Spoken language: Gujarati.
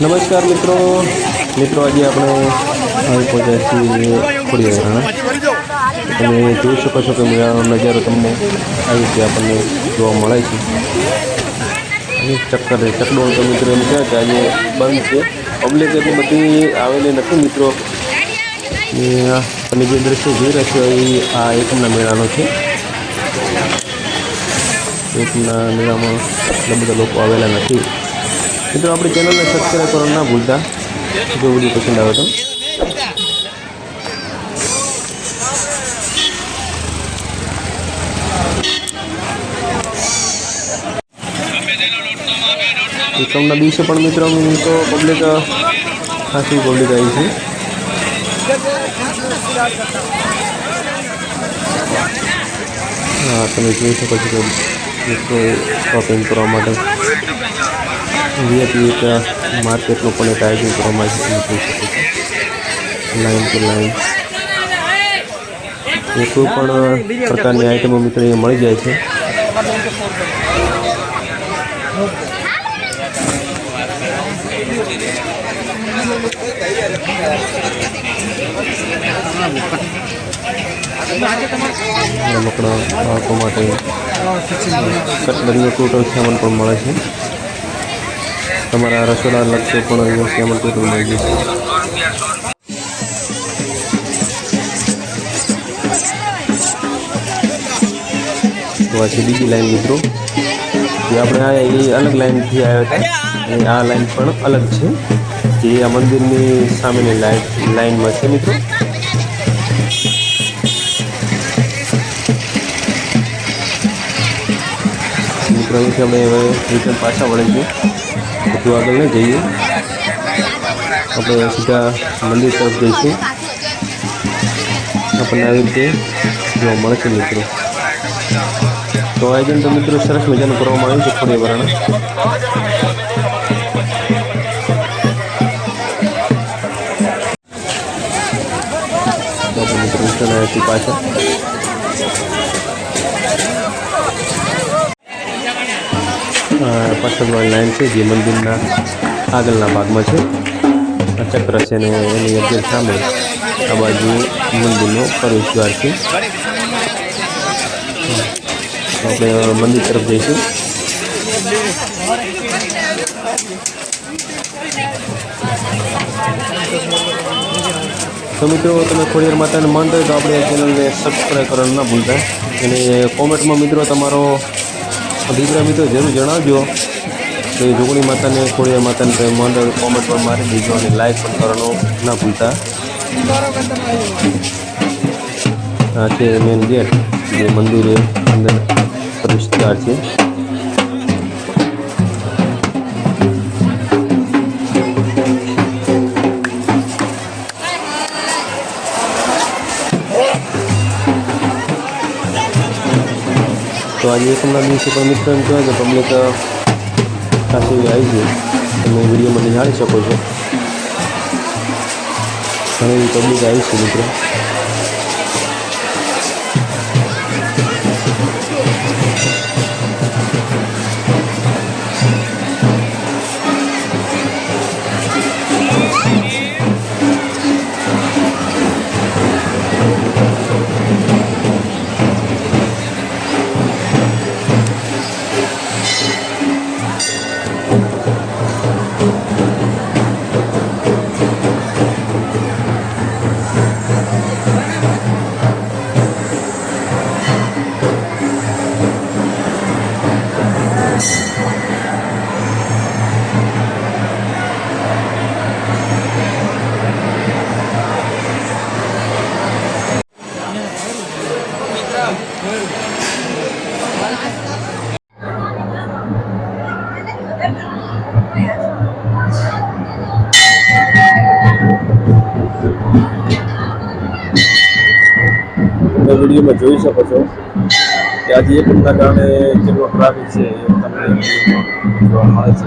નમસ્કાર મિત્રો આજે આપણે આવી પહોંચ્યા છીએ ખોડિયાર. તમે જોઈ શકો છો કે મેળાનો નજારો તમને આવી રીતે આપણને જોવા મળે છે. અને ચકડોળ તો મિત્રો એમ કહે કે આજે બંધ છે, પબ્લિક એટલી બધી આવેલી નથી મિત્રો. તમે જે દ્રશ્ય જોઈ રહ્યા છો એ આ એકમના મેળાનો છે. એકમના મેળામાં એટલા બધા લોકો આવેલા નથી મિત્રો. આપણી ચેનલને સબસ્ક્રાઈબ કરવાનું ના ભૂલતા જો વિડીયો પસંદ આવે તો. એકમના દિવસે પણ મિત્રો તો પબ્લિક ખાસી પબ્લિક આવી છે. હા, તમે જોઈ શકો છો કે મિત્રો શોપિંગ કરવા માટે વીઆઈપી એક માર્કેટનું પણ એક આયોજન કરવામાં આવે છે. જોઈ શકો છો લાઈન ટુ લાઈન એ કોઈ પણ પ્રકારની આઈટમો મિત્રો અહીંયા મળી જાય છે. રમકડા બાળકો માટે કટલરીઓ ટોટલ સામાન પણ મળે છે. તમારા રસોડા લગતો પણ અહીંયા સામાન ટોટલ મળી જશે. તો આ છે બીજી લાઈન મિત્રો. જે આપણે આવ્યા એ અલગ લાઈનથી આવ્યા હતા અને આ લાઈન પણ અલગ છે જે આ મંદિરની સામેની લાઈનમાં છે મિત્રો. મિત્રો અહીંથી અમે હવે રિટર્ન પાછા વળીશું. બધું આગળ નહીં જઈએ, આપણે સીધા મંદિર તરફ જઈશું. આપણને આવી રીતે જોવા મળે છે મિત્રો. તો આયોજન તો મિત્રો સરસ મજાનું કરવામાં આવ્યું છે ખોડિયાર. મિત્રો રિટર્ન આવ્યા પાછા. પાછળની લાઈન છે જે મંદિરના આગળના ભાગમાં છે. આ ચક્ર છે ને એની અગર સામે આ બાજુ મંદિરનો પ્રવેશદ્વાર છે. આપણે મંદિર તરફ જઈશું. તો મિત્રો તમે ખોડિયાર માતાને માનતા હોય તો આપણે આ ચેનલને સબસ્ક્રાઈબ કરવાનું ના ભૂલતા. અને કોમેન્ટમાં મિત્રો તમારો અભિપ્રાય મિત્રો જરૂર જણાવજો. તો એ જોગણી માતાને ખોડિયાર માતાને તમે માનતા હોય કોમેન્ટ પણ મારી દેજો અને લાઈક પણ કરવાનું ના ભૂલતા. આ છે મેન ગેટ જે મંદિરે અંદર પ્રવેશદ્વાર છે. તો આજે એકમના દિવસે પણ મિત્રો એમ કહેવાય કે પબ્લિક ખાસી એવી આવી છે. તમે વિડીયોમાં નિહાળી શકો છો. ઘણી એવી પબ્લિક આવી છે મિત્રો. વિડીયોમાં જોઈ શકો છો કે આજે એકમના કારણે જેટલો ટ્રાફિક છે એ તમને જોવા મળે છે.